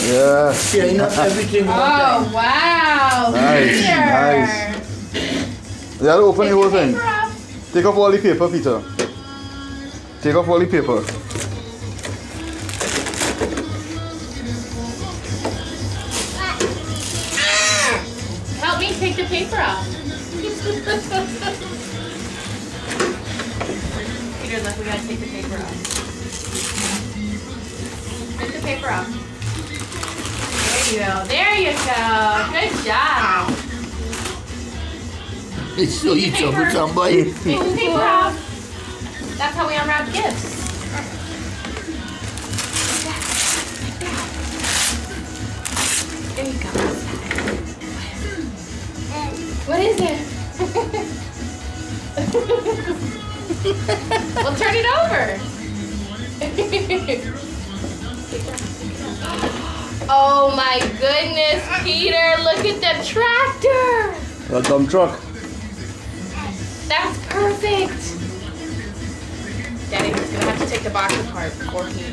Yeah. Sharing up everything. Oh, wow. Nice, Peter. nice. You gotta open the whole thing. Take off all the paper, Peter. Take off all the paper. Help me take the paper off. Peter, look, we gotta take the paper off. Take the paper off. There you go. There you go. Good job. It's so you trouble somebody. Take the paper off. That's how we unwrap gifts. There you go. What is it? Well, turn it over. Oh my goodness, Peter, look at the tractor. A dump truck. That's perfect. Daddy was gonna have to take the box apart before he